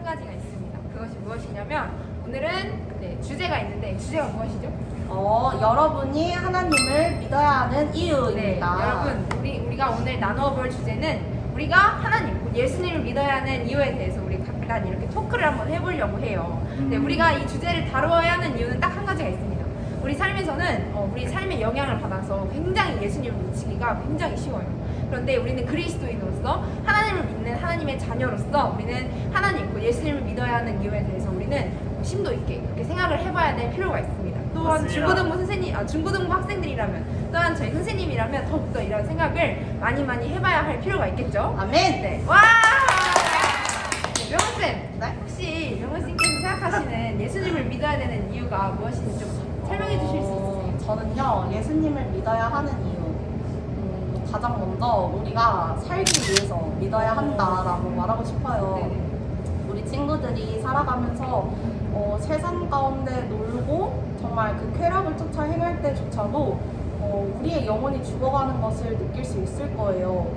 가지가 있습니다. 그것이 무엇이냐면 오늘은 주제가 있는데 주제가 무엇이죠? 여러분이 하나님을 믿어야 하는 이유입니다. 여러분 우리가 오늘 나누어볼 주제는 우리가 하나님, 예수님을 믿어야 하는 이유에 대해서 우리 간단 이렇게 토크를 한번 해보려고 해요. 근데 우리가 이 주제를 다루어야 하는 이유는 딱 한 가지가 있습니다. 우리 삶에서는 우리 삶의 영향을 받아서 굉장히 예수님을 놓치기가 굉장히 쉬워요. 그런데 우리는 그리스도인으로서 하나님을 믿는 하나님의 자녀로서 우리는 하나님, 예수님을 믿어야 하는 이유에 대해서 우리는 심도 있게 그렇게 생각을 해봐야 될 필요가 있습니다. 또한 중고등부 학생들이라면 또한 저희 선생님이라면 더욱더 이런 생각을 많이 해봐야 할 필요가 있겠죠. 아멘. 네. 와! 네, 명훈 쌤, 네? 혹시 명훈 쌤께서 생각하시는 예수님을 믿어야 되는 이유가 무엇인지 좀 설명해 주실 수 있으세요? 저는요, 예수님을 믿어야 하는 이유. 가장 먼저 우리가 살기 위해서 믿어야 한다라고 말하고 싶어요. 네네. 우리 친구들이 살아가면서 세상 가운데 놀고 정말 그 쾌락을 쫓아 행할 때조차도 우리의 영혼이 죽어가는 것을 느낄 수 있을 거예요.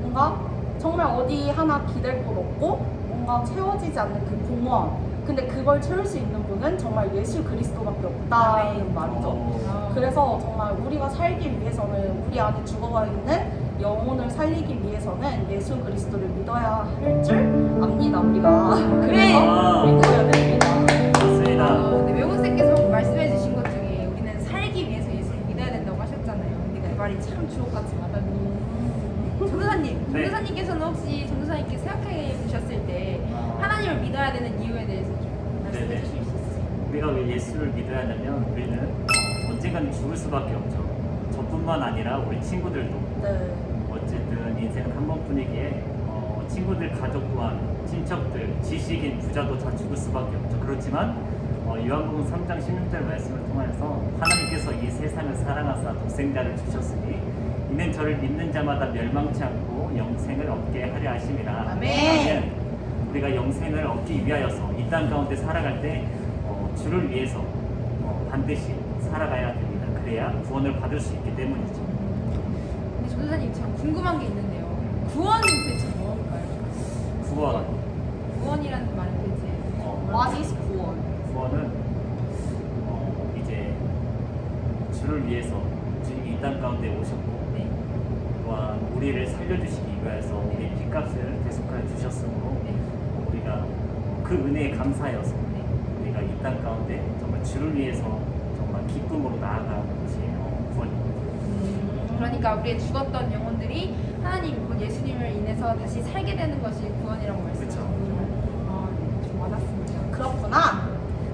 뭔가 정말 어디 하나 기댈 곳 없고 뭔가 채워지지 않는 그 공허함. 근데 그걸 채울 수 있는 분은 정말 예수 그리스도밖에 없다는 말이죠. 그래서 정말 우리가 살기 위해서는 우리 안에 죽어가 있는 영혼을 살리기 위해서는 예수 그리스도를 믿어야 할 줄 압니다, 우리가. 그래서 믿어야 됩니다. 맞습니다. 네, 명훈 쌤께서 말씀해 주신 것 중에 우리는 살기 위해서 예수를 믿어야 된다고 하셨잖아요. 근데 그 말이 참 주옥같이 와닿네요. 전도사님께서는 혹시 전도사님께 생각해 주셨을 때 하나님을 믿어야 되는 이유에 대해서 좀 말씀해 네네. 주실 수 있으세요? 우리가 왜 예수를 믿어야 하냐면 우리는 언젠가는 죽을 수밖에 없죠. 저뿐만 아니라 우리 친구들도. 네. 어쨌든 인생은 한 번뿐이기에 친구들, 가족 또한 친척들, 지식인, 부자도 다 죽을 수밖에 없죠. 그렇지만 요한복음 3장 16절 말씀을 통해서 하나님께서 이 세상을 사랑하사 독생자를 주셨으니 이는 저를 믿는 자마다 멸망치 않고 영생을 얻게 하려 하심이라. 아멘. 우리가 영생을 얻기 위하여서 이 땅 가운데 살아갈 때 주를 위해서 반드시 살아가야 됩니다. 그래야 구원을 받을 수 있기 때문이죠. 근데 전도사님 참 궁금한 게 있는데요. 구원은 대체 뭘까요? 구원. 구원이라는 말은 대체 What is 구원? 구원은 이제 주를 위해서 주님이 이 땅 가운데 오셨고 네. 또한 우리를 살려주시기 위해서 우리 핏값을 대속하여 주셨으므로 네. 우리가 그 은혜에 감사하여서 네. 우리가 이 땅 가운데 정말 주를 위해서 정말 기쁨으로 나아가는 것이 구원입니다. 그러니까 우리의 죽었던 영혼들이 하나님, 곧 예수님을 인해서 다시 살게 되는 것이 구원이라고 말씀하셨죠. 네, 좀 와닿습니다. 그렇구나.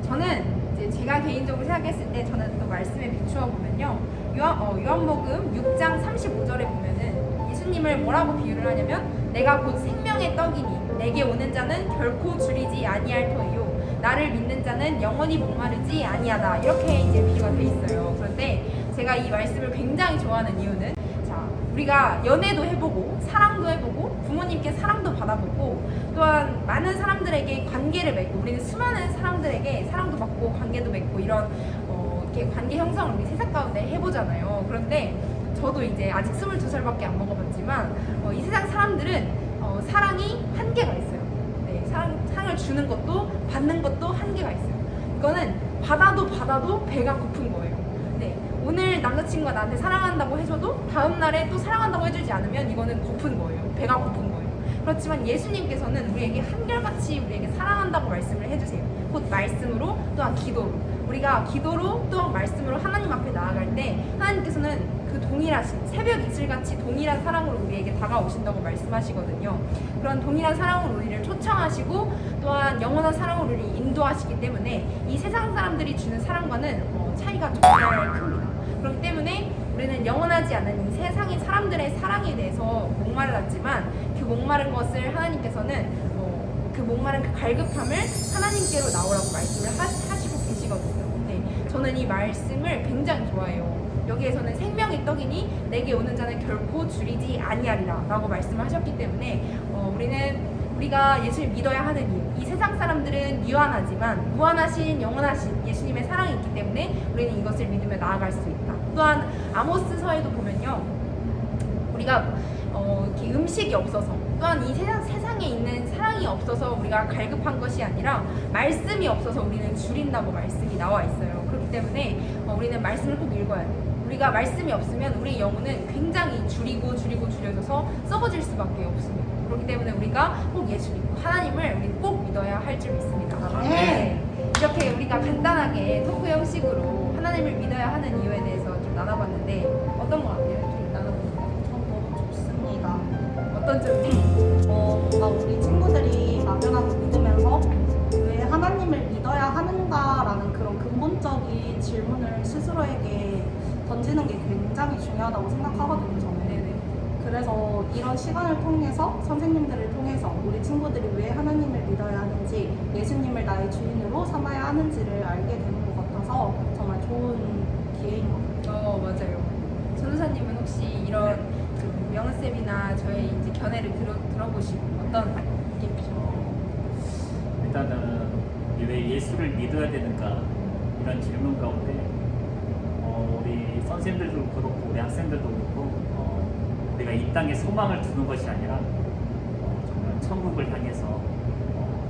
저는 이제 제가 개인적으로 생각했을 때 저는 또 말씀에 비추어 보면요. 요한복음 6장 35절에 보면은 예수님을 뭐라고 비유를 하냐면 내가 곧 생명의 떡이니 내게 오는 자는 결코 줄이지 아니할 터이요 나를 믿는 자는 영원히 목마르지 아니하다. 이렇게 이제 비유가 돼 있어요. 그런데 제가 이 말씀을 굉장히 좋아하는 이유는 우리가 연애도 해보고 사랑도 해보고 부모님께 사랑도 받아보고 또한 많은 사람들에게 관계를 맺고 우리는 수많은 사람들에게 사랑도 받고 관계도 맺고 이런 이렇게 관계 형성을 우리 세상 가운데 해보잖아요. 그런데 저도 이제 아직 22살밖에 안 먹어봤지만 이 세상 사람들은 사랑이 한계가 있어요. 네, 사랑을 주는 것도 받는 것도 한계가 있어요. 이거는 받아도 배가 고픈 거예요. 네, 오늘 남자친구가 나한테 사랑한다고 해줘도 다음날에 또 사랑한다고 해주지 않으면 이거는 고픈 거예요. 배가 고픈 거예요. 그렇지만 예수님께서는 우리에게 한결같이 우리에게 사랑한다고 말씀을 해주세요. 곧 말씀으로 또한 기도로 우리가 기도로 또한 말씀으로 하나님 앞에 나아갈 때 하나님께서는 그 동일하신 새벽 이슬같이 동일한 사랑으로 우리에게 다가오신다고 말씀하시거든요. 그런 동일한 사랑으로 우리를 초청하시고 또한 영원한 사랑으로 우리를 인도하시기 때문에 이 세상 사람들이 주는 사랑과는 차이가 정말 큽니다. 그렇기 때문에 우리는 영원하지 않은 이 세상의 사람들의 사랑에 대해서 목말랐지만 그 목마른 것을 하나님께서는 그 목마른 그 갈급함을 하나님께로 나오라고 말씀을 하시고 계시거든요. 네, 저는 이 말씀을 굉장히 좋아해요. 여기에서는 생명의 떡이니 내게 오는 자는 결코 줄이지 아니하리라 라고 말씀을 하셨기 때문에 우리가 예수를 믿어야 하는 이유, 이 세상 사람들은 유한하지만 무한하신 영원하신 예수님의 사랑이 있기 때문에 우리는 이것을 믿으며 나아갈 수 있다. 또한 아모스서에도 보면요, 우리가 이렇게 음식이 없어서 또한 이 세상에 있는 사랑이 없어서 우리가 갈급한 것이 아니라 말씀이 없어서 우리는 줄인다고 말씀이 나와 있어요. 그렇기 때문에 우리는 말씀을 꼭 읽어야 돼요. 우리가 말씀이 없으면 우리의 영혼은 굉장히 줄여져서 썩어질 수밖에 없습니다. 그렇기 때문에 우리가 꼭 예수 믿고 하나님을 우리는 꼭 믿어야 할 줄 믿습니다. 네. 이렇게 우리가 간단하게 토크 형식으로 하나님을 믿어야 하는 이유에 대해서 좀 나눠봤는데 어떤 것 같아요? 좀 나눠볼까요? 너무 좋습니다. 어떤 점이? 뭔가 우리 친구들이 막연하게 믿으면서 왜 하나님을 믿어야 하는가라는 그런 근본적인 질문을 스스로에게 던지는 게 굉장히 중요하다고 생각하거든요, 저는. 네네. 그래서 이런 시간을 통해서 선생님들을 통해서 우리 친구들이 왜 하나님을 믿어야 하는지, 예수님을 나의 주인으로 삼아야 하는지를 알게 되는 것 같아서 정말 좋은 기회인 것 같아요. 맞아요. 전도사님은 혹시 이런 그 명은쌤이나 저의 이제 견해를 들어보시고 어떤 느낌이죠? 일단은 왜 예수를 믿어야 되는가 이런 질문 가운데 우리 선생님들도 그렇고 우리 학생들도 그렇고 우리가 이 땅에 소망을 두는 것이 아니라 정말 천국을 향해서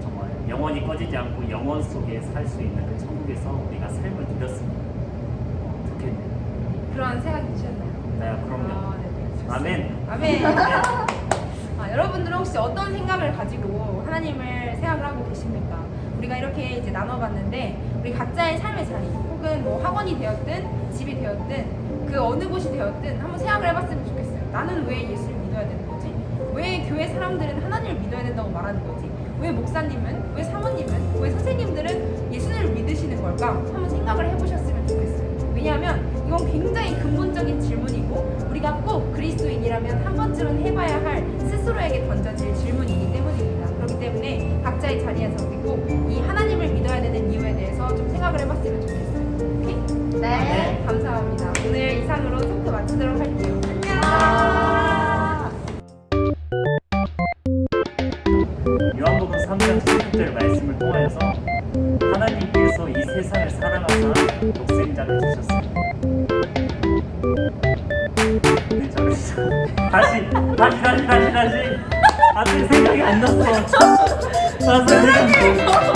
정말 영원히 꺼지지 않고 영원 속에 살 수 있는 그 천국에서 우리가 삶을 누렸으면 좋겠네요. 그런 생각이 드셨나요? 네, 그럼요. 네네. 아멘. 아멘. 여러분들은 혹시 어떤 생각을 가지고 하나님을 생각을 하고 계십니까? 우리가 이렇게 이제 나눠봤는데 우리 각자의 삶의 자리 혹은 뭐 학원이 되었든 집이 되었든 그 어느 곳이 되었든 한번 생각을 해봤으면 좋겠어요. 나는 왜 예수를 믿어야 되는 거지? 왜 교회 사람들은 하나님을 믿어야 된다고 말하는 거지? 왜 목사님은? 왜 사모님은? 왜 선생님들은 예수를 믿으시는 걸까? 한번 생각을 해보셨으면 좋겠어요. 왜냐하면 이건 굉장히 근본적인 질문이고 우리가 꼭 그리스도인이라면 한 번쯤은 해봐야 할 스스로에게 던져질 질문이기 때문입니다. 그렇기 때문에 각자의 자리에서 우리 꼭 이 하나님을 믿어야 되는 이유에 대해서 좀 생각을 해봤으면 좋겠어요. 오케이? 네. 감사합니다. 오늘 이상으로 토크 마치도록 할게요. 안녕! 요한복음 3장 16절 말씀을 통하여서 하나님께서 이 세상을 사랑하사 독생자를 주셨습니다. 네, 잘했어. 다시. 아, 내 생각이 안 났어. 아, 선생님.